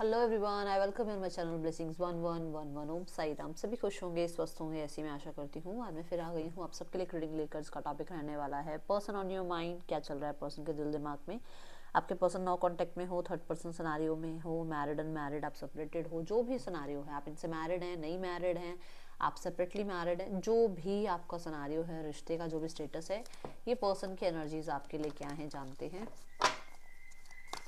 Hello everyone, I welcome you my channel blessings 1111। ओम साई राम। सभी खुश होंगे, स्वस्थ होंगे, ऐसी मैं आशा करती हूँ। आज मैं फिर आ गई हूँ आप सबके लिए रीडिंग लेकर। इसका टॉपिक रहने वाला है पर्सन ऑन योर माइंड। क्या चल रहा है पर्सन के दिल दिमाग में। आपके पर्सन नो कांटेक्ट में हो, थर्ड पर्सन सिनेरियो में हो, मैरिड अनमैरिड, आप सेपरेटेड हो, जो भी सिनेरियो है, आप इनसे मैरिड हैं, नहीं मैरिड हैं, आप सेपरेटली मैरिड हैं, जो भी आपका सिनेरियो है, रिश्ते का जो भी स्टेटस है, ये पर्सन की एनर्जीज आपके लिए क्या है जानते हैं।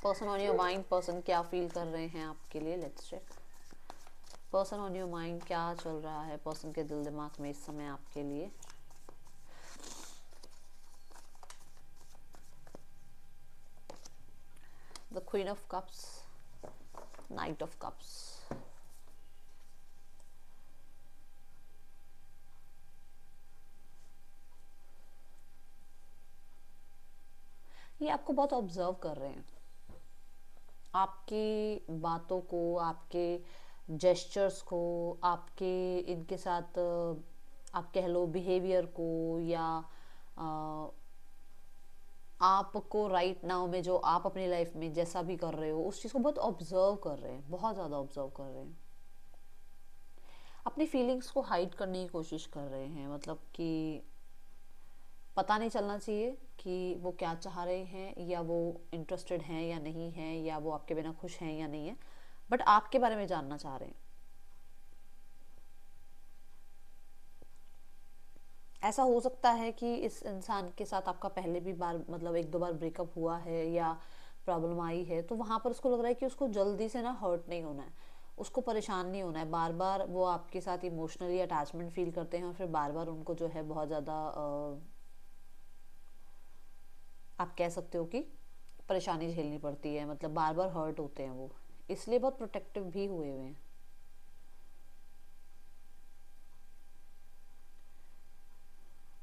Person on your mind, person क्या फील कर रहे हैं आपके लिए, let's check. Person on your mind, क्या चल रहा है पर्सन के दिल दिमाग में इस समय आपके लिए। The queen of cups, night of cups. ये आपको बहुत ऑब्जर्व कर रहे हैं, आपकी बातों को, आपके जेस्चर्स को, आपके इनके साथ आप कह लो बिहेवियर को, या आपको राइट नाउ में जो आप अपनी लाइफ में जैसा भी कर रहे हो उस चीज़ को बहुत ऑब्जर्व कर रहे हैं, बहुत ज़्यादा ऑब्जर्व कर रहे हैं। अपनी फीलिंग्स को हाइड करने की कोशिश कर रहे हैं, मतलब कि पता नहीं चलना चाहिए कि वो क्या चाह रहे हैं, या वो इंटरेस्टेड हैं या नहीं हैं, या वो आपके बिना खुश हैं या नहीं है, बट आपके बारे में जानना चाह रहे हैं। ऐसा हो सकता है कि इस इंसान के साथ आपका पहले भी बार मतलब एक दो बार ब्रेकअप हुआ है या प्रॉब्लम आई है, तो वहाँ पर उसको लग रहा है कि उसको जल्दी से ना हर्ट नहीं होना है, उसको परेशान नहीं होना है। बार बार वो आपके साथ इमोशनली अटैचमेंट फील करते हैं और फिर बार बार उनको जो है बहुत ज़्यादा आप कह सकते हो कि परेशानी झेलनी पड़ती है, मतलब बार बार हर्ट होते हैं वो, इसलिए बहुत प्रोटेक्टिव भी हुए हुए हैं।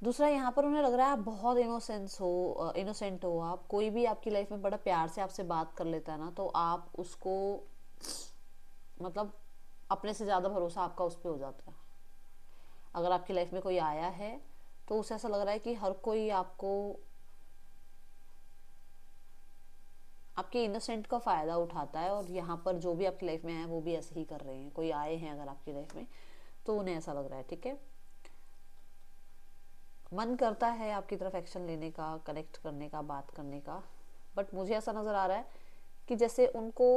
दूसरा, यहाँ पर उन्हें लग रहा है आप बहुत इनोसेंट हो आप। कोई भी आपकी लाइफ में बड़ा प्यार से आपसे बात कर लेता है ना, तो आप उसको मतलब अपने से ज़्यादा भरोसा आपका उस पर हो जाता है। अगर आपकी लाइफ में कोई आया है तो उसे ऐसा लग रहा है कि हर कोई आपको, आपके इनोसेंट का फ़ायदा उठाता है, और यहाँ पर जो भी आपकी लाइफ में है वो भी ऐसे ही कर रहे हैं। कोई आए हैं अगर आपकी लाइफ में तो उन्हें ऐसा लग रहा है, ठीक है। मन करता है आपकी तरफ एक्शन लेने का, कनेक्ट करने का, बात करने का, बट मुझे ऐसा नज़र आ रहा है कि जैसे उनको,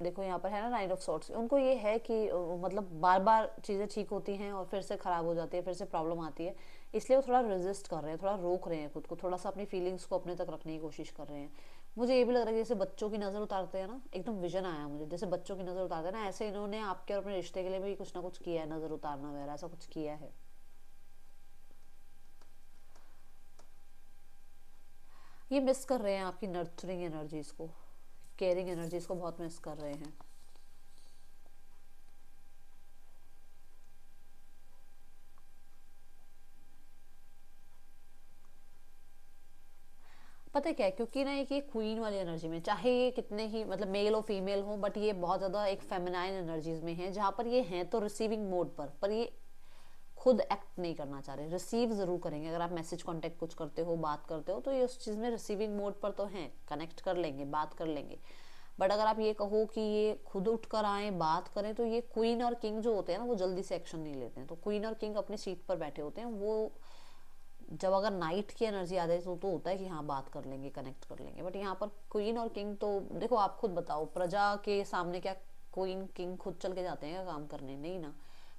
देखो यहाँ पर है ना नाइन ऑफ सॉर्ट्स, उनको ये है कि मतलब बार बार चीज़ें ठीक होती हैं और फिर से ख़राब हो जाती है, फिर से प्रॉब्लम आती है, इसलिए वो थोड़ा रेजिस्ट कर रहे हैं, थोड़ा रोक रहे हैं खुद को, थोड़ा सा अपनी फीलिंग्स को अपने तक रखने की कोशिश कर रहे हैं। मुझे ये भी लग रहा है कि जैसे बच्चों की नज़र उतारते हैं ना, एकदम विजन आया मुझे, जैसे बच्चों की नज़र उतारते हैं ना, ऐसे इन्होंने आपके और अपने रिश्ते के लिए भी कुछ ना कुछ किया है, नज़र उतारना वगैरह ऐसा कुछ किया है। ये मिस कर रहे हैं आपकी नर्चरिंग एनर्जीज को, केयरिंग एनर्जीज को बहुत मिस कर रहे हैं। पता है क्या है, क्योंकि ना एक ये क्वीन वाली एनर्जी में, चाहे ये कितने ही मतलब मेल और फीमेल हो, बट ये बहुत ज़्यादा एक फेमिनाइन एनर्जीज में है, जहाँ पर ये हैं तो रिसीविंग मोड पर ये खुद एक्ट नहीं करना चाह रहे। रिसीव ज़रूर करेंगे, अगर आप मैसेज कांटेक्ट कुछ करते हो, बात करते हो, तो ये उस चीज़ में रिसीविंग मोड पर तो हैं, कनेक्ट कर लेंगे, बात कर लेंगे। बट अगर आप ये कहो कि ये खुद उठ कर आए बात करें, तो ये क्वीन और किंग जो होते हैं ना, वो जल्दी से एक्शन नहीं लेते हैं। तो क्वीन और किंग अपनी सीट पर बैठे होते हैं, वो जब अगर नाइट की एनर्जी आ जाए तो होता है कि हाँ बात कर लेंगे, कनेक्ट कर लेंगे। बट यहाँ पर क्वीन और किंग तो देखो, आप खुद बताओ, प्रजा के सामने क्या क्वीन किंग खुद चल के जाते हैं क्या काम करने? नहीं ना।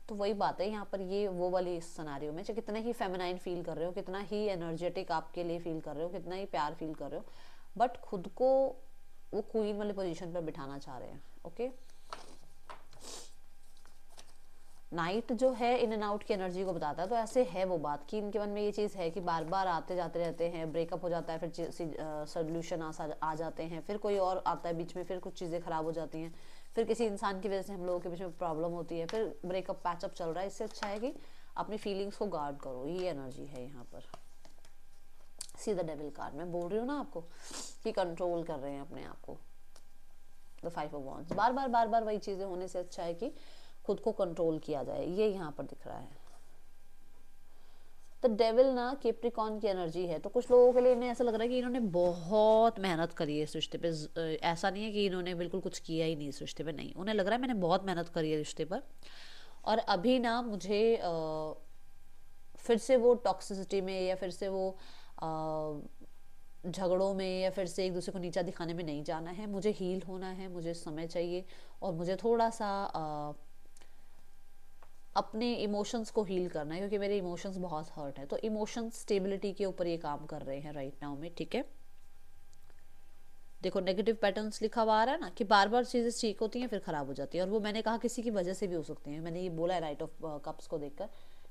तो वही बात है यहाँ पर, ये वो वाली सिनेरियो में, चाहे कितना ही फेमिनाइन फील कर रहे हो, कितना ही एनर्जेटिक आपके लिए फील कर रहे हो, कितना ही प्यार फील कर रहे हो, बट खुद को वो क्वीन वाली पोजीशन पर बिठाना चाह रहे हैं। ओके, नाइट जो है इन एंड आउट की एनर्जी को बताता है, तो ऐसे है वो बात कि इनके मन में ये चीज़ है कि बार बार आते जाते रहते हैं, ब्रेकअप हो जाता है, फिर सोल्यूशन आ जाते हैं, फिर कोई और आता है बीच में, फिर कुछ चीज़ें खराब हो जाती हैं, फिर किसी इंसान की वजह से हम लोगों के बीच में प्रॉब्लम होती है, फिर ब्रेकअप पैचअप चल रहा है। इससे अच्छा है कि अपनी फीलिंग्स को गार्ड करो, ये एनर्जी है यहाँ पर। सी द डेविल कार्ड, मैं बोल रही हूँ ना आपको कि कंट्रोल कर रहे हैं अपने आप को। द फाइव ऑफ वॉन्ड्स, बार बार वही चीज़ें होने से अच्छा है कि खुद को कंट्रोल किया जाए, ये यहाँ पर दिख रहा है। तो डेविल ना कैप्रिकॉर्न की एनर्जी है, तो कुछ लोगों के लिए इन्हें ऐसा लग रहा है कि इन्होंने बहुत मेहनत करी है इस रिश्ते पे। ऐसा नहीं है कि इन्होंने बिल्कुल कुछ किया ही नहीं इस रिश्ते पे, नहीं, उन्हें लग रहा है मैंने बहुत मेहनत करी है रिश्ते पर, और अभी ना मुझे फिर से वो टॉक्सिसिटी में या फिर से वो झगड़ों में या फिर से एक दूसरे को नीचा दिखाने में नहीं जाना है। मुझे हील होना है, मुझे समय चाहिए, और मुझे थोड़ा सा अपने इमोशंस को हील करना है, क्योंकि मेरे इमोशंस बहुत हर्ट है। तो इमोशंस स्टेबिलिटी के ऊपर ये काम कर रहे हैं राइट नाउ में, ठीक है। देखो नेगेटिव पैटर्न्स लिखा हुआ आ रहा है ना, कि बार बार चीज़ें ठीक होती हैं फिर खराब हो जाती है, और वो मैंने कहा किसी की वजह से भी हो सकती है। मैंने ये बोला है राइट ऑफ कप्स को देखकर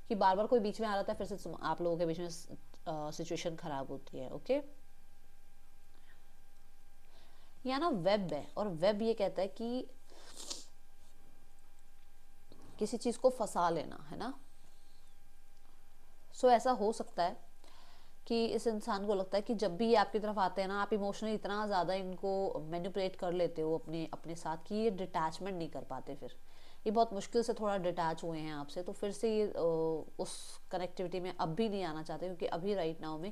कि बार बार कोई बीच में आ रहा था, फिर से आप लोगों के बीच में सिचुएशन खराब होती है, ओके। यहाँ ना वेब है, और वेब ये कहता है कि किसी चीज़ को फंसा लेना है ना। सो ऐसा हो सकता है कि इस इंसान को लगता है कि जब भी ये आपकी तरफ आते हैं ना, आप इमोशनली इतना ज़्यादा इनको मैनिपुलेट कर लेते हो अपने अपने साथ कि ये डिटैचमेंट नहीं कर पाते। फिर ये बहुत मुश्किल से थोड़ा डिटैच हुए हैं आपसे, तो फिर से ये उस कनेक्टिविटी में अब भी नहीं आना चाहते, क्योंकि अभी राइट नाउ में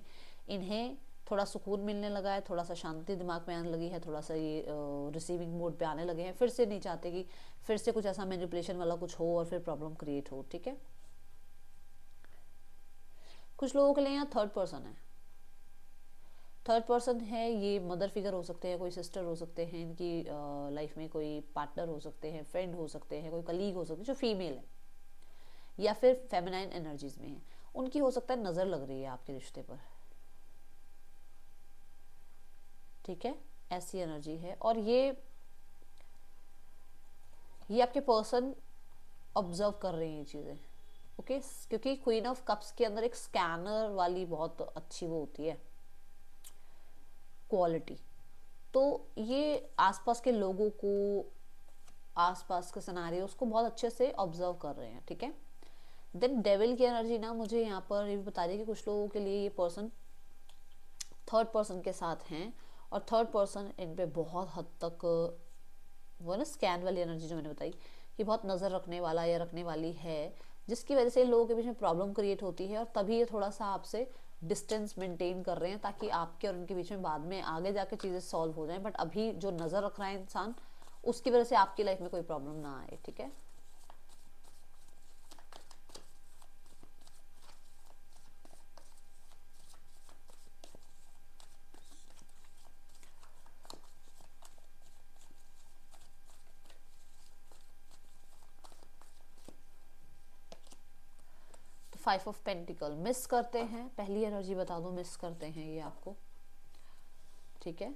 इन्हें थोड़ा सुकून मिलने लगा है, थोड़ा सा शांति दिमाग में आने लगी है, थोड़ा सा ये रिसीविंग मोड पे आने लगे हैं। फिर से नहीं चाहते कि फिर से कुछ ऐसा मैनिपुलेशन वाला कुछ हो और फिर प्रॉब्लम क्रिएट हो, ठीक है। कुछ लोगों के लिए यहाँ थर्ड पर्सन है। थर्ड पर्सन है, ये मदर फिगर हो सकते हैं, कोई सिस्टर हो सकते हैं इनकी लाइफ में, कोई पार्टनर हो सकते हैं, फ्रेंड हो सकते हैं, कोई कलीग हो सकते हैं जो फीमेल है या फिर फेमिनाइन एनर्जीज में है। उनकी हो सकता है नज़र लग रही है आपके रिश्ते पर, ठीक है, ऐसी एनर्जी है। और ये आपके पर्सन ऑब्जर्व कर रहे हैं ये चीज़ें, ओके। क्योंकि क्वीन ऑफ कप्स के अंदर एक स्कैनर वाली बहुत अच्छी वो होती है क्वालिटी, तो ये आसपास के लोगों को, आसपास के सिनेरियोस को बहुत अच्छे से ऑब्जर्व कर रहे हैं, ठीक है। देन डेविल की एनर्जी ना मुझे यहाँ पर ये भी बता रही है कि कुछ लोगों के लिए ये पर्सन थर्ड पर्सन के साथ हैं, और थर्ड पर्सन इन पे बहुत हद तक वो ना स्कैन वाली एनर्जी जो मैंने बताई कि बहुत नज़र रखने वाला या रखने वाली है, जिसकी वजह से लोगों के बीच में प्रॉब्लम क्रिएट होती है, और तभी ये थोड़ा सा आपसे डिस्टेंस मेंटेन कर रहे हैं ताकि आपके और उनके बीच में बाद में आगे जाके चीज़ें सॉल्व हो जाएं। बट अभी जो नज़र रख रहा है इंसान, उसकी वजह से आपकी लाइफ में कोई प्रॉब्लम ना आए, ठीक है। फाइव ऑफ पेंटिकल मिस करते हैं, पहली एनर्जी बता दो, मिस करते हैं ये आपको, ठीक है।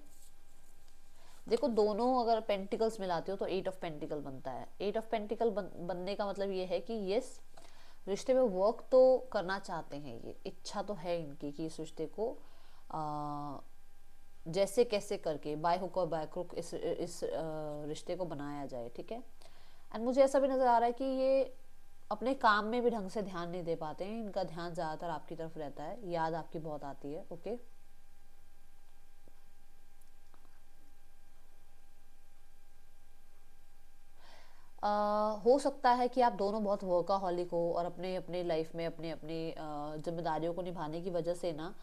देखो दोनों अगर पेंटिकल्स मिलाते हो तो एट ऑफ पेंटिकल बनता है। एट ऑफ पेंटिकल बनने का मतलब ये है कि यस, रिश्ते में वर्क तो करना चाहते हैं, ये इच्छा तो है इनकी कि इस रिश्ते को जैसे कैसे करके बाय हुक और बाय क्रुक इस रिश्ते को बनाया जाए, ठीक है। एंड मुझे ऐसा भी नज़र आ रहा है कि ये अपने काम में भी ढंग से ध्यान नहीं दे पाते हैं, इनका ध्यान ज़्यादातर आपकी तरफ रहता है, याद आपकी बहुत आती है, ओके। हो सकता है कि आप दोनों बहुत वर्काहॉलिक हो और अपने अपने लाइफ में अपने अपने जिम्मेदारियों को निभाने की वजह से ना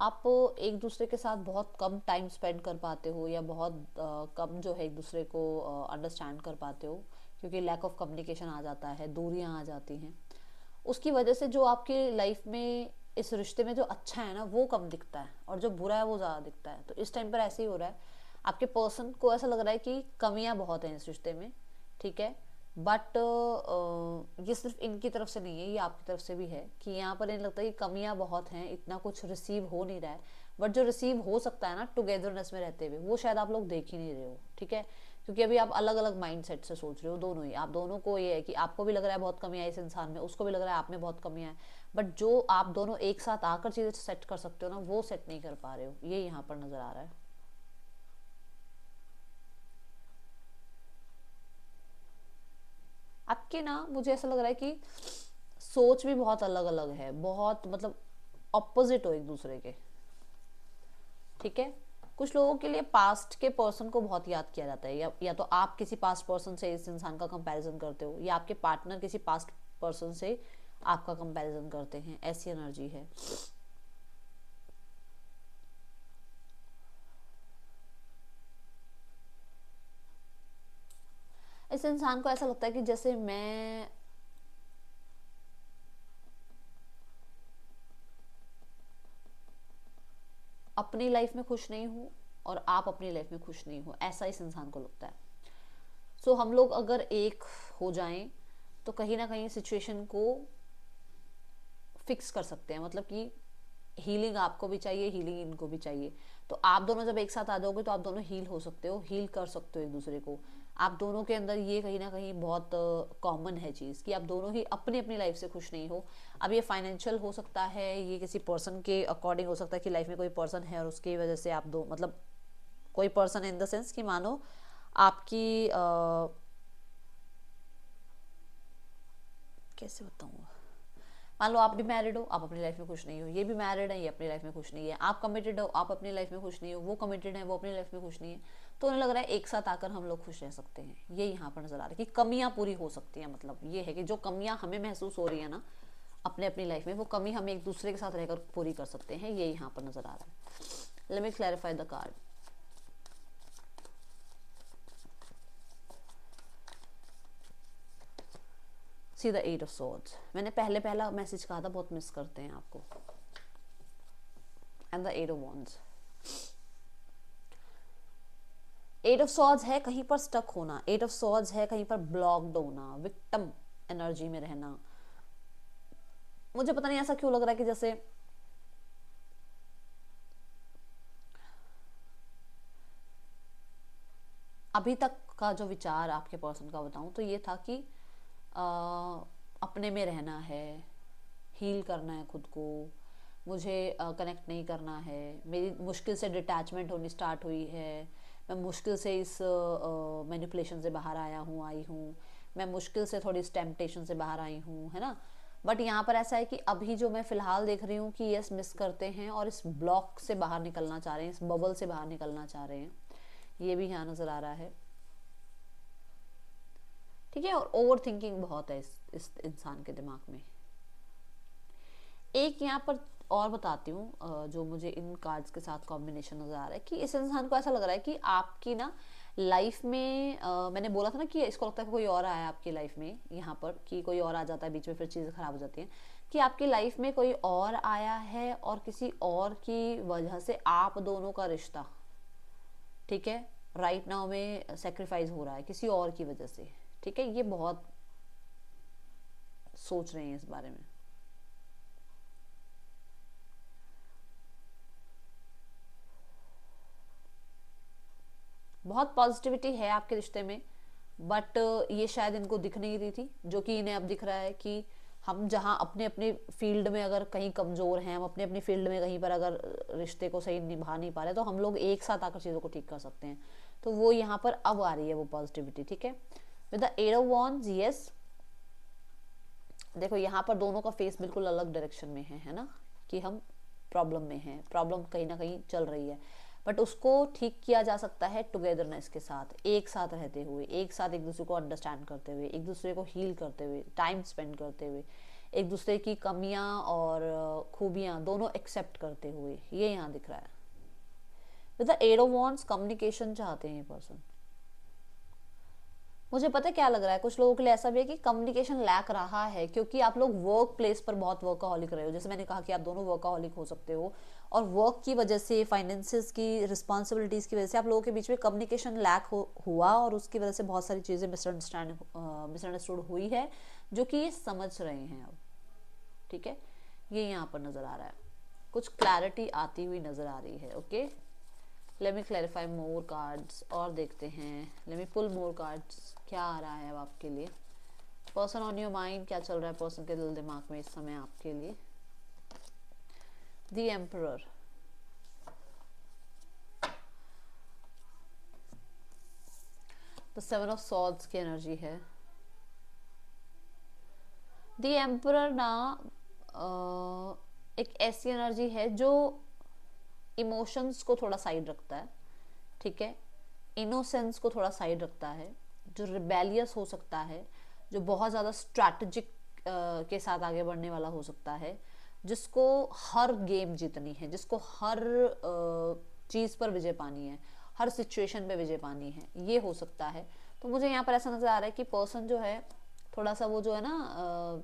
आप एक दूसरे के साथ बहुत कम टाइम स्पेंड कर पाते हो, या बहुत कम जो है एक दूसरे को अंडरस्टैंड कर पाते हो, क्योंकि लैक ऑफ कम्युनिकेशन आ जाता है, दूरियां आ जाती हैं। उसकी वजह से जो आपकी लाइफ में इस रिश्ते में जो अच्छा है ना वो कम दिखता है, और जो बुरा है वो ज़्यादा दिखता है। तो इस टाइम पर ऐसे ही हो रहा है, आपके पर्सन को ऐसा लग रहा है कि कमियां बहुत हैं इस रिश्ते में, ठीक है। बट ये सिर्फ इनकी तरफ से नहीं है, ये आपकी तरफ से भी है कि यहाँ पर इन्हें लगता है कि कमियां बहुत हैं, इतना कुछ रिसीव हो नहीं रहा है। बट जो रिसीव हो सकता है ना टुगेदरनेस में रहते हुए, वो शायद आप लोग देख ही नहीं रहे हो, ठीक है। क्योंकि अभी आप अलग अलग माइंड सेट से सोच रहे हो दोनों ही, आप दोनों को ये है कि आपको भी लग रहा है बहुत कमी है इस इंसान में, उसको भी लग रहा है आप में बहुत कमी है। बट जो आप दोनों एक साथ आकर चीज़ें सेट कर सकते हो ना, वो सेट नहीं कर पा रहे हो, ये यहाँ पर नज़र आ रहा है। आपके ना मुझे ऐसा लग रहा है कि सोच भी बहुत अलग अलग है, बहुत मतलब ऑपोजिट हो एक दूसरे के, ठीक है। कुछ लोगों के लिए पास्ट के पर्सन को बहुत याद किया जाता है, या तो आप किसी पास्ट पर्सन से इस इंसान का कंपैरिजन करते हो, या आपके पार्टनर किसी पास्ट पर्सन से आपका कंपैरिजन करते हैं, ऐसी एनर्जी है। इस इंसान को ऐसा लगता है कि जैसे मैं अपनी लाइफ में खुश नहीं हूँ और आप अपनी लाइफ में खुश नहीं हो, ऐसा इस इंसान को लगता है। सो हम लोग अगर एक हो जाएं तो कहीं ना कहीं सिचुएशन को फिक्स कर सकते हैं, मतलब कि हीलिंग आपको भी चाहिए, हीलिंग इनको भी चाहिए। तो आप दोनों जब एक साथ आ जाओगे तो आप दोनों हील हो सकते हो, हील कर सकते हो एक दूसरे को। आप दोनों के अंदर ये कहीं ना कहीं बहुत कॉमन है चीज़ कि आप दोनों ही अपनी अपनी लाइफ से खुश नहीं हो। अब ये फाइनेंशियल हो सकता है, ये किसी पर्सन के अकॉर्डिंग हो सकता है कि लाइफ में कोई पर्सन है और उसकी वजह से आप दो, मतलब कोई पर्सन इन द सेंस कि मानो आपकी कैसे बताऊँ, मान लो आप भी मैरिड हो, आप अपनी लाइफ में खुश नहीं हो, ये भी मैरिड है, ये अपनी लाइफ में खुश नहीं है, आप कमिटेड हो, आप अपनी लाइफ में खुश नहीं हो, वो कमिटेड है, वो अपनी लाइफ में खुश नहीं है। तो उन्हें लग रहा है एक साथ आकर हम लोग खुश रह सकते हैं। ये यहाँ पर नजर आ रहा है कि कमियां पूरी हो सकती हैं। मतलब ये है कि जो कमियां हमें महसूस हो रही है ना अपने अपनी लाइफ में, वो कमी हम एक दूसरे के साथ रहकर पूरी कर सकते हैं। ये यहाँ पर नजर आ रहा है। Let me clarify the card. See the eight of swords. मैंने पहला मैसेज कहा था, बहुत मिस करते हैं आपको। And the eight of wands. Eight of swords है कहीं पर स्टक होना, एट ऑफ सॉर्ड्स है कहीं पर ब्लॉक्ड होना, विक्टिम एनर्जी में रहना। मुझे पता नहीं ऐसा क्यों लग रहा है कि जैसे अभी तक का जो विचार आपके पर्सन का बताऊं तो ये था कि अपने में रहना है, हील करना है खुद को, मुझे कनेक्ट नहीं करना है, मेरी मुश्किल से डिटैचमेंट होनी स्टार्ट हुई है, मैं मुश्किल से इस मैनिपुलेशन से बाहर आई हूँ, मैं मुश्किल से थोड़ी इस टेम्पटेशन से बाहर आई हूँ, है ना। बट यहाँ पर ऐसा है कि अभी जो मैं फ़िलहाल देख रही हूँ कि यस मिस करते हैं और इस ब्लॉक से बाहर निकलना चाह रहे हैं, इस बबल से बाहर निकलना चाह रहे हैं। ये भी यहाँ नज़र आ रहा है, ठीक है। और ओवर थिंकिंग बहुत है इस इंसान के दिमाग में। एक यहाँ पर और बताती हूँ जो मुझे इन कार्ड्स के साथ कॉम्बिनेशन नजर आ रहा है कि इस इंसान को ऐसा लग रहा है कि आपकी ना लाइफ में मैंने बोला था ना कि इसको लगता है कि कोई और आया आपकी लाइफ में, यहाँ पर कि कोई और आ जाता है बीच में, फिर चीज़ें खराब हो जाती हैं। कि आपकी लाइफ में कोई और आया है और किसी और की वजह से आप दोनों का रिश्ता, ठीक है, राइट नाउ में सेक्रीफाइस हो रहा है किसी और की वजह से, ठीक है। ये बहुत सोच रहे हैं इस बारे में। बहुत पॉजिटिविटी है आपके रिश्ते में, बट ये शायद इनको दिख नहीं रही थी, जो कि इन्हें अब दिख रहा है कि हम जहाँ अपने अपने फील्ड में अगर कहीं कमज़ोर हैं, हम अपने अपने फील्ड में कहीं पर अगर रिश्ते को सही निभा नहीं पा रहे, तो हम लोग एक साथ आकर चीज़ों को ठीक कर सकते हैं। तो वो यहाँ पर अब आ रही है वो पॉजिटिविटी, ठीक है। With the eight of wands, yes, देखो यहाँ पर दोनों का फेस बिल्कुल अलग डायरेक्शन में है ना, कि हम प्रॉब्लम में हैं, प्रॉब्लम कहीं ना कहीं चल रही है, बट उसको ठीक किया जा सकता है टुगेदरनेस के साथ, एक साथ रहते हुए, एक साथ एक दूसरे को अंडरस्टैंड करते हुए, एक दूसरे को हील करते हुए, टाइम स्पेंड करते हुए, एक दूसरे की कमियां और खूबियां दोनों एक्सेप्ट करते हुए। ये यहाँ दिख रहा है। With the eight of wands, communication चाहते हैं ये पर्सन। मुझे पता क्या लग रहा है, कुछ लोगों के लिए ऐसा भी है कि कम्युनिकेशन लैक रहा है, क्योंकि आप लोग वर्क प्लेस पर बहुत वर्काहॉलिक रहे हो। जैसे मैंने कहा कि आप दोनों वर्काहॉलिक हो सकते हो, और वर्क की वजह से, फाइनेंसेस की रिस्पॉन्सिबिलिटीज़ की वजह से आप लोगों के बीच में कम्युनिकेशन लैक हुआ, और उसकी वजह से बहुत सारी चीज़ें मिसअंडरस्टूड हुई है, जो कि ये समझ रहे हैं अब, ठीक है। ये यहाँ पर नज़र आ रहा है, कुछ क्लैरिटी आती हुई नज़र आ रही है। Okay, late me clarify more cards और देखते हैं। लेट मी पुल मोर कार्ड्स, क्या आ रहा है अब आपके लिए। पर्सन ऑन योर माइंड, क्या चल रहा है पर्सन के दिल दिमाग में इस समय आपके लिए। The emperor, the seven of swords की एनर्जी है। द एम्परर ना एक ऐसी एनर्जी है जो इमोशंस को थोड़ा साइड रखता है, ठीक है, इनोसेंस को थोड़ा साइड रखता है, जो रिबेलियस हो सकता है, जो बहुत ज़्यादा स्ट्रैटेजिक के साथ आगे बढ़ने वाला हो सकता है, जिसको हर गेम जीतनी है, जिसको हर चीज़ पर विजय पानी है, हर सिचुएशन पे विजय पानी है, ये हो सकता है। तो मुझे यहाँ पर ऐसा नजर आ रहा है कि पर्सन जो है थोड़ा सा वो जो है ना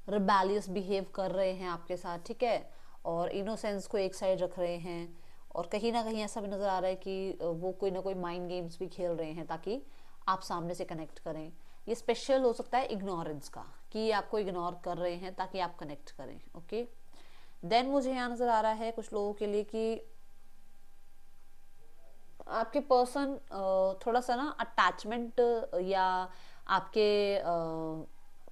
रिबेलियस बिहेव कर रहे हैं आपके साथ, ठीक है, और इनोसेंस को एक साइड रख रहे हैं, और कहीं ना कहीं ऐसा भी नजर आ रहा है कि वो कोई ना कोई माइंड गेम्स भी खेल रहे हैं ताकि आप सामने से कनेक्ट करें। ये स्पेशल हो सकता है इग्नोरेंस का, कि ये आपको इग्नोर कर रहे हैं ताकि आप कनेक्ट करें। ओके, देन मुझे यहाँ नजर आ रहा है कुछ लोगों के लिए कि आपके पर्सन थोड़ा सा ना अटैचमेंट या आपके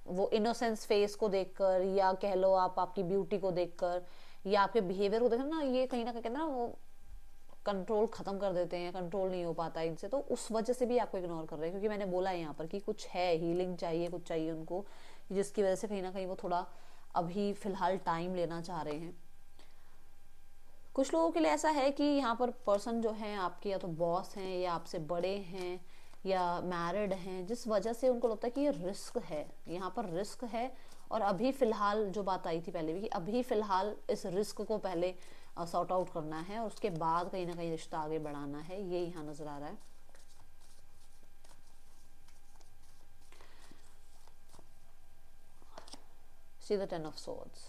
वो इनोसेंस फेस को देखकर, या कह लो आप आपकी ब्यूटी को देखकर, या आपके बिहेवियर को देखकर ना, ये कहीं ना कहीं कहते हैं ना वो कंट्रोल खत्म कर देते हैं, कंट्रोल नहीं हो पाता इनसे, तो उस वजह से भी आपको इग्नोर कर रहे हैं। क्योंकि मैंने बोला है यहाँ पर कि कुछ है, हीलिंग चाहिए, कुछ चाहिए उनको, जिसकी वजह से कहीं ना कहीं वो थोड़ा अभी फिलहाल टाइम लेना चाह रहे हैं। कुछ लोगों के लिए ऐसा है कि यहाँ पर पर्सन जो है आपके या तो बॉस हैं, या आपसे बड़े हैं, या मैरिड हैं, जिस वजह से उनको लगता है कि ये रिस्क है, यहाँ पर रिस्क है। और अभी फिलहाल जो बात आई थी पहले भी, कि अभी फिलहाल इस रिस्क को पहले सॉर्ट आउट करना है, और उसके बाद कहीं ना कहीं रिश्ता आगे बढ़ाना है, ये यहाँ नजर आ रहा है। See the 10 of swords,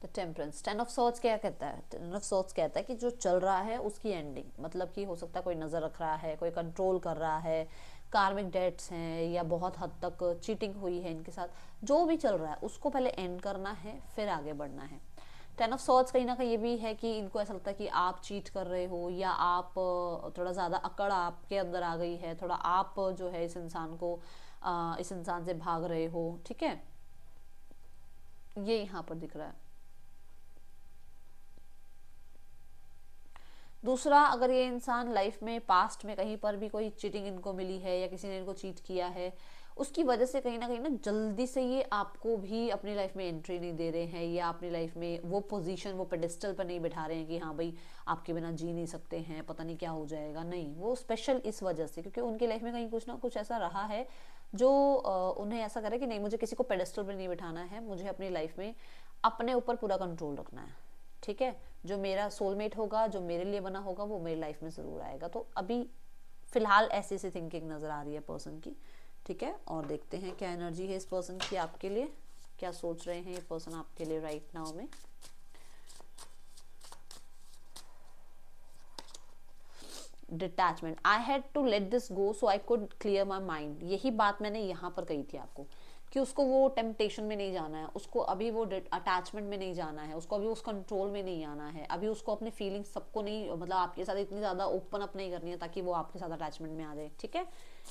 the temperance, 10 of swords क्या कहता है? 10 ऑफ swords कहता है कि जो चल रहा है उसकी एंडिंग, मतलब कि हो सकता है कोई नजर रख रहा है, कोई कंट्रोल कर रहा है, कार्मिक डेट्स हैं, या बहुत हद तक चीटिंग हुई है इनके साथ, जो भी चल रहा है उसको पहले एंड करना है, फिर आगे बढ़ना है। 10 ऑफ swords कहीं ना कहीं ये भी है कि इनको ऐसा लगता है कि आप चीट कर रहे हो, या आप थोड़ा ज़्यादा अकड़ आपके अंदर आ गई है, थोड़ा आप जो है इस इंसान को इस इंसान से भाग रहे हो, ठीक है, ये यहाँ पर दिख रहा है। दूसरा, अगर ये इंसान लाइफ में पास्ट में कहीं पर भी कोई चीटिंग इनको मिली है, या किसी ने इनको चीट किया है, उसकी वजह से कहीं ना जल्दी से ये आपको भी अपनी लाइफ में एंट्री नहीं दे रहे हैं, या अपनी लाइफ में वो पोजीशन, वो पेडिस्टल पर नहीं बैठा रहे हैं कि हाँ भाई आपके बिना जी नहीं सकते हैं, पता नहीं क्या हो जाएगा। नहीं, वो स्पेशल इस वजह से क्योंकि उनकी लाइफ में कहीं कुछ ना कुछ ऐसा रहा है जो उन्हें ऐसा करे कि नहीं, मुझे किसी को पेडिस्टल पर नहीं बैठाना है, मुझे अपनी लाइफ में अपने ऊपर पूरा कंट्रोल रखना है, ठीक है, जो मेरा सोलमेट होगा, जो मेरे लिए बना होगा, वो मेरी लाइफ में ज़रूर आएगा। तो अभी फिलहाल ऐसी सी थिंकिंग नज़र आ रही है पर्सन की, ठीक है। और देखते हैं क्या एनर्जी है इस पर्सन की आपके लिए, क्या सोच रहे हैं ये पर्सन आपके लिए राइट नाउ में। Detachment, I had to let this go so I could clear my mind, यही बात मैंने यहाँ पर कही थी आपको कि उसको वो टेम्पटेशन में नहीं जाना है, उसको अभी वो अटैचमेंट में नहीं जाना है, उसको अभी उस कंट्रोल में नहीं आना है, अभी उसको अपने फीलिंग्स सबको नहीं, मतलब आपके साथ इतनी ज़्यादा ओपन अप नहीं करनी है ताकि वो आपके साथ अटैचमेंट में आ जाए, ठीक है,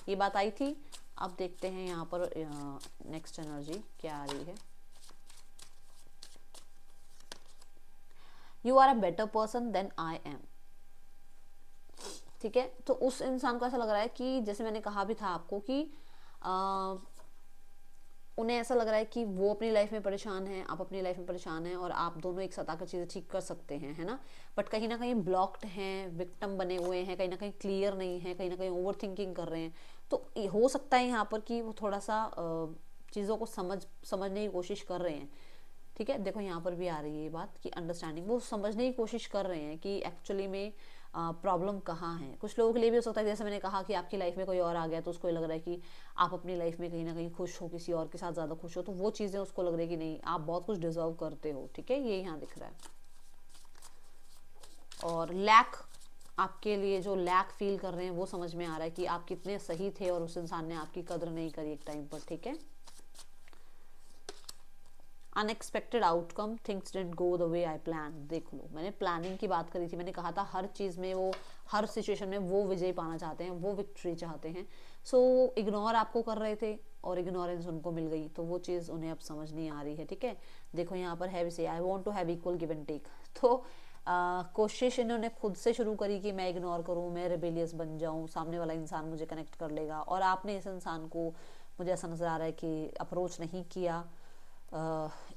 ये बात आई थी। अब देखते हैं यहाँ पर नेक्स्ट एनर्जी क्या आ रही है। You are a better person than I am, ठीक है। तो उस इंसान को ऐसा लग रहा है कि जैसे मैंने कहा भी था आपको कि उन्हें ऐसा लग रहा है कि वो अपनी लाइफ में परेशान है, आप अपनी लाइफ में परेशान हैं, और आप दोनों एक साथ आकर चीज़ें ठीक कर सकते हैं, है ना, बट कहीं ना कहीं ब्लॉक्ड हैं, विक्टिम बने हुए हैं, कहीं ना कहीं क्लियर नहीं है, कहीं ना कहीं ओवर थिंकिंग कर रहे हैं। तो हो सकता है यहाँ पर कि वो थोड़ा सा चीज़ों को समझने की कोशिश कर रहे हैं, ठीक है। देखो यहाँ पर भी आ रही है ये बात कि अंडरस्टैंडिंग, वो समझने की कोशिश कर रहे हैं कि एक्चुअली में प्रॉब्लम कहाँ है। कुछ लोगों के लिए भी हो सकता है जैसे मैंने कहा कि आपकी लाइफ में कोई और आ गया तो उसको लग रहा है कि आप अपनी लाइफ में कहीं ना कहीं खुश हो, किसी और के साथ ज़्यादा खुश हो, तो वो चीज़ें उसको लग रही है कि नहीं, आप बहुत कुछ डिजर्व करते हो, ठीक है, ये यहाँ दिख रहा है। और लैक, आपके लिए जो लैक फील कर रहे हैं वो समझ में आ रहा है कि आप कितने सही थे और उस इंसान ने आपकी कदर नहीं करी एक टाइम पर, ठीक है। Unexpected outcome, things didn't go the way I plan, देख लो मैंने प्लानिंग की बात करी थी, मैंने कहा था हर चीज़ में वो, हर सिचुएशन में वो विजय पाना चाहते हैं, वो विक्ट्री चाहते हैं। सो इग्नोर आपको कर रहे थे और इग्नोरेंस उनको मिल गई, तो वो चीज़ उन्हें अब समझ नहीं आ रही है, ठीक है। देखो यहाँ पर है भी से I want to have equal give and take, तो कोशिश इन्होंने खुद से शुरू करी कि मैं इग्नोर करूँ, मैं रिबेलियस बन जाऊँ, सामने वाला इंसान मुझे कनेक्ट कर लेगा, और आपने इस इंसान को, मुझे ऐसा नज़र आ रहा है कि अप्रोच नहीं किया,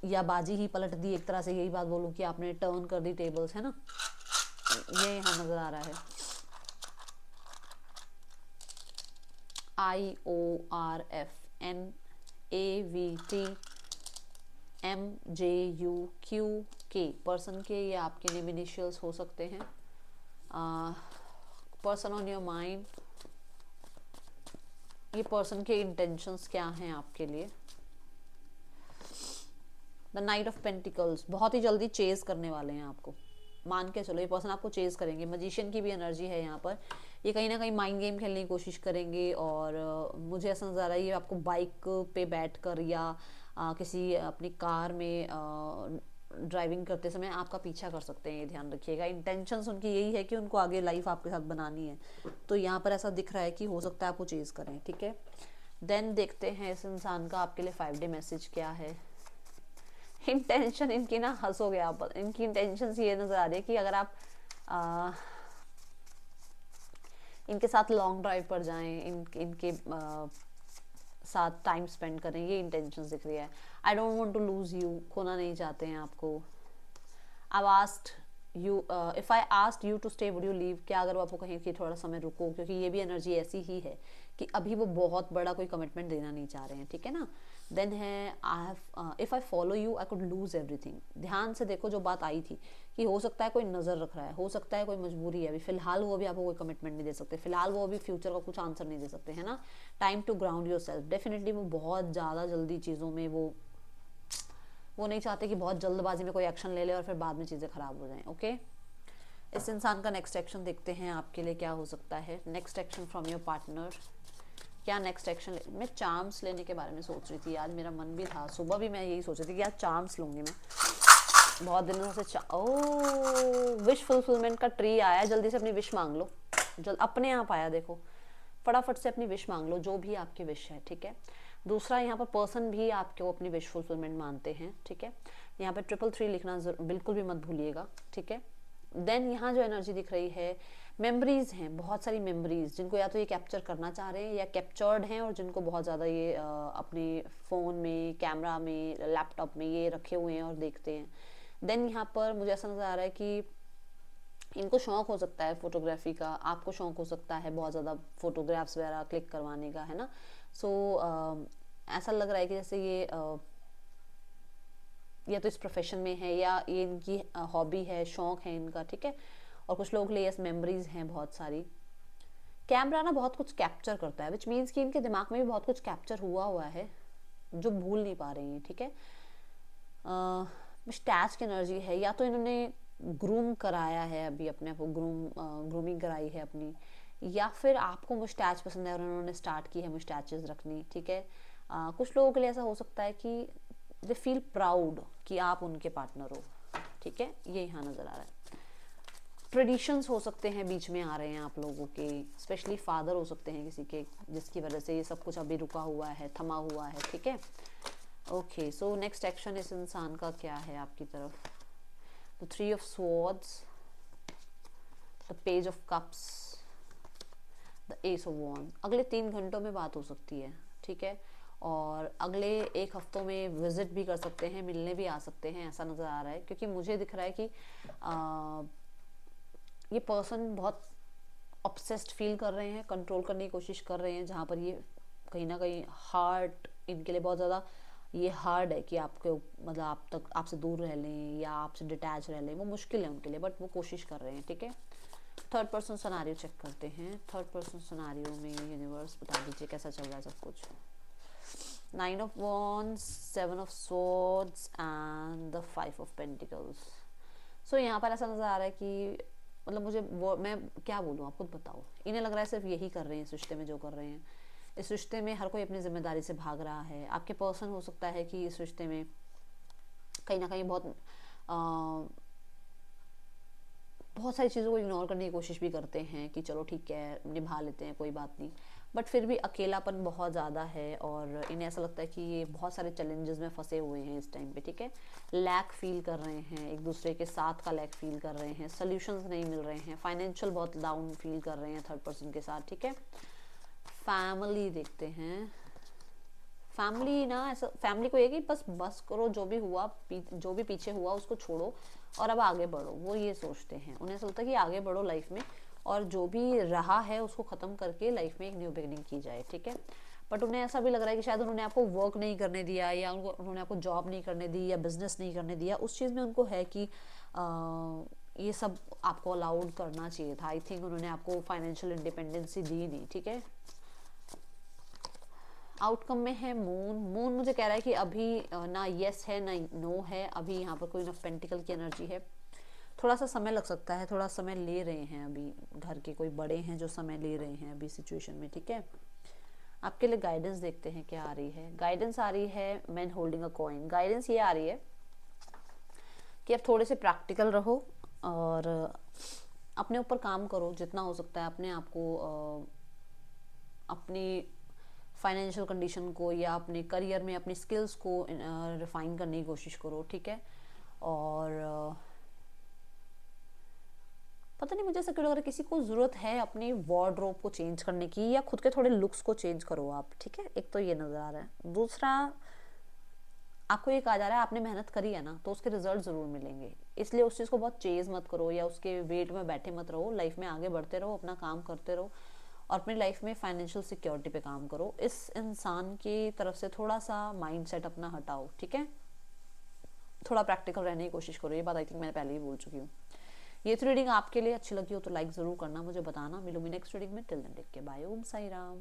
या बाजी ही पलट दी, एक तरह से यही बात बोलूँ कि आपने टर्न कर दी टेबल्स, है ना, ये यहाँ नज़र आ रहा है। IORFNAVTMJUQ पर्सन के ये आपके नेम इनिशियल्स हो सकते हैं. पर्सन ऑन योर माइंड, ये पर्सन के इंटेंशंस क्या हैं आपके लिए. द नाइट ऑफ पेंटिकल्स, बहुत ही जल्दी चेज करने वाले हैं आपको, मान के चलो ये पर्सन आपको चेज करेंगे. मजिशियन की भी एनर्जी है यहाँ पर. ये कहीं ना कहीं माइंड गेम खेलने की कोशिश करेंगे और मुझे ऐसा नजर आ रहा है ये आपको बाइक पे बैठकर या किसी अपनी कार में ड्राइविंग करते समय आपका पीछा कर सकते हैं. ये ध्यान रखिएगा. इंटेंशंस उनकी यही है कि उनको आगे लाइफ आपके साथ बनानी है. तो यहाँ पर ऐसा दिख रहा है कि हो सकता है आपको चेज करें. ठीक है, देन देखते हैं इस इंसान का आपके लिए 5 डे मैसेज क्या है. इंटेंशन इनकी ना, हंसोगे आप, इनकी इंटेंशन ये नजर आ रही है कि अगर आप इनके साथ लॉन्ग ड्राइव पर जाएं, इनके साथ टाइम स्पेंड करें, ये इंटेंशन दिख रही है. I don't want to lose you, खोना नहीं चाहते हैं आपको. I asked you if I asked you to stay would you leave, क्या अगर वो आपको कहें कि थोड़ा समय रुको, क्योंकि ये भी एनर्जी ऐसी ही है कि अभी वो बहुत बड़ा कोई कमिटमेंट देना नहीं चाह रहे हैं. ठीक है ना. देन है if I follow you I could loose everything. ध्यान से देखो जो बात आई थी कि हो सकता है कोई नजर रख रहा है, हो सकता है कोई मजबूरी है. अभी फिलहाल वो भी आपको कोई कमिटमेंट नहीं दे सकते, फिलहाल वो अभी फ्यूचर का कुछ आंसर नहीं दे सकते, है ना. Time to ground yourself. Definitely वो बहुत ज़्यादा जल्दी चीज़ों में वो नहीं चाहते कि बहुत जल्दबाजी में कोई एक्शन ले ले और फिर बाद में चीज़ें खराब हो जाएं. ओके, इस इंसान का नेक्स्ट एक्शन देखते हैं आपके लिए क्या हो सकता है. Next action from your partner, क्या नेक्स्ट एक्शन. मैं चार्म्स लेने के बारे में सोच रही थी आज, मेरा मन भी था, सुबह भी मैं यही सोच रही थी कि आज चार्म्स लूंगी मैं. बहुत दिनों से विश फुलफिलमेंट का ट्री आया. जल्दी से अपनी विश मांग लो, अपने आप आया. देखो फटाफट से अपनी विश मांग लो, जो भी आपकी विश है. ठीक है. दूसरा, यहाँ पर पर्सन भी आपको अपनी विश फुलफिलमेंट मानते हैं. ठीक है. यहाँ पे 333 लिखना बिल्कुल भी मत भूलिएगा. ठीक है. देन यहाँ जो एनर्जी दिख रही है, मेमोरीज हैं, बहुत सारी मेमोरीज, जिनको या तो ये कैप्चर करना चाह रहे हैं या कैप्चर्ड हैं, और जिनको बहुत ज़्यादा ये अपने फ़ोन में, कैमरा में, लैपटॉप में ये रखे हुए हैं और देखते हैं. देन यहाँ पर मुझे ऐसा नज़र आ रहा है कि इनको शौक हो सकता है फोटोग्राफी का, आपको शौक हो सकता है बहुत ज़्यादा फोटोग्राफ्स वगैरह क्लिक करवाने का, है ना. सो ऐसा लग रहा है कि जैसे ये या तो इस प्रोफेशन में है या ये इनकी हॉबी है, शौक है इनका. ठीक है. और कुछ लोग लिए मेमोरीज हैं बहुत सारी. कैमरा ना बहुत कुछ कैप्चर करता है, विच मीन्स कि इनके दिमाग में भी बहुत कुछ कैप्चर हुआ है जो भूल नहीं पा रही हैं. ठीक है. स्टैच की एनर्जी है, या तो इन्होंने ग्रूम कराया है, अभी अपने आप को ग्रूमिंग कराई है अपनी, या फिर आपको मुस्टैच पसंद है और उन्होंने स्टार्ट की है मुस्टैचेस रखनी. ठीक है. कुछ लोगों के लिए ऐसा हो सकता है कि दे फील प्राउड कि आप उनके पार्टनर हो. ठीक है. ये यहाँ नजर आ रहा है. ट्रेडिशंस हो सकते हैं बीच में आ रहे हैं आप लोगों के, स्पेशली फादर हो सकते हैं किसी के, जिसकी वजह से ये सब कुछ अभी रुका हुआ है, थमा हुआ है. ठीक है. ओके, सो नेक्स्ट एक्शन इस इंसान का क्या है आपकी तरफ. The 3 of swords, the page of cups, the ace of wand. अगले 3 घंटों में बात हो सकती है. ठीक है. और अगले 1 हफ्तों में विजिट भी कर सकते हैं, मिलने भी आ सकते हैं, ऐसा नज़र आ रहा है. क्योंकि मुझे दिख रहा है कि ये पर्सन बहुत ऑब्सेस्ड फील कर रहे हैं, कंट्रोल करने की कोशिश कर रहे हैं, जहाँ पर ये कहीं ना कहीं हार्ट इनके लिए बहुत ज़्यादा ये हार्ड है कि आपके मतलब आपसे दूर रह लें या आपसे डिटैच रह लें, वो मुश्किल है उनके लिए, बट वो कोशिश कर रहे हैं. ठीक है. थर्ड पर्सन सिनेरियो चेक करते हैं. थर्ड पर्सन सिनेरियो में यूनिवर्स बता दीजिए कैसा चल रहा है सब कुछ. 9 of wands, 7 of swords and the 5 of pentacles. So यहाँ पर ऐसा नजर आ रहा है कि मतलब मुझे वो, मैं क्या बोलूँ, आप खुद बताओ. इन्हें लग रहा है सिर्फ यही कर रहे हैं इस रिश्ते में जो कर रहे हैं. इस रिश्ते में हर कोई अपनी जिम्मेदारी से भाग रहा है. आपके पर्सन हो सकता है कि इस रिश्ते में कहीं ना कहीं बहुत सारी चीज़ों को इग्नोर करने की कोशिश भी करते हैं कि चलो ठीक है निभा लेते हैं, कोई बात नहीं, बट फिर भी अकेलापन बहुत ज़्यादा है और इन्हें ऐसा लगता है कि ये बहुत सारे चैलेंजेस में फंसे हुए हैं इस टाइम पे. ठीक है. लैक फील कर रहे हैं, एक दूसरे के साथ का लैक फील कर रहे हैं, सोल्यूशंस नहीं मिल रहे हैं, फाइनेंशियल बहुत डाउन फील कर रहे हैं थर्ड पर्सन के साथ. ठीक है. फैमिली देखते हैं. फैमिली ना, ऐसा फैमिली को ये कि बस करो, जो भी पीछे हुआ उसको छोड़ो और अब आगे बढ़ो, वो ये सोचते हैं. उन्हें ऐसा लगता है कि आगे बढ़ो लाइफ में और जो भी रहा है उसको ख़त्म करके लाइफ में एक न्यू बिगिनिंग की जाए, ठीक है। बट उन्हें ऐसा भी लग रहा है कि शायद उन्होंने आपको वर्क नहीं करने दिया, या उन्होंने आपको जॉब नहीं करने दी, या बिजनेस नहीं करने दिया। उस चीज़ में उनको है कि ये सब आपको अलाउड करना चाहिए था। आई थिंक उन्होंने आपको फाइनेंशियल इंडिपेंडेंसी दी नहीं, ठीक है। आउटकम में है मून। मून मुझे कह रहा है कि अभी ना यस है ना नो है, अभी यहाँ पर कोई ऑफ पेंटिकल की एनर्जी है। थोड़ा सा समय लग सकता है, थोड़ा समय ले रहे हैं अभी, घर के कोई बड़े हैं जो समय ले रहे हैं अभी सिचुएशन में, ठीक है। आपके लिए गाइडेंस देखते हैं क्या आ रही है। गाइडेंस आ रही है man holding a coin. Guidance ये आ रही है कि आप थोड़े से प्रैक्टिकल रहो और अपने ऊपर काम करो जितना हो सकता है। अपने आप को अपनी फाइनेंशियल कंडीशन को या अपने करियर में अपनी स्किल्स को रिफाइन करने की कोशिश करो, ठीक है। और पता नहीं मुझे ऐसा क्यों लग रहा है किसी को ज़रूरत है अपनी वार्डरोब को चेंज करने की, या खुद के थोड़े लुक्स को चेंज करो आप, ठीक है। एक तो ये नज़र आ रहा है। दूसरा, आपको ये कहा जा रहा है आपने मेहनत करी है ना तो उसके रिजल्ट ज़रूर मिलेंगे, इसलिए उस चीज़ को बहुत चेज मत करो या उसके वेट में बैठे मत रहो। लाइफ में आगे बढ़ते रहो, अपना काम करते रहो और अपनी लाइफ में फाइनेंशियल सिक्योरिटी पे काम करो। इस इंसान की तरफ से थोड़ा सा माइंडसेट अपना हटाओ, ठीक है। थोड़ा प्रैक्टिकल रहने की कोशिश करो। ये बात आई थिंक मैंने पहले ही बोल चुकी हूँ। ये तो रीडिंग आपके लिए अच्छी लगी हो तो लाइक ज़रूर करना, मुझे बताना। मिलूंगी नेक्स्ट रीडिंग में। Till then take care, bye, Om Sai Ram.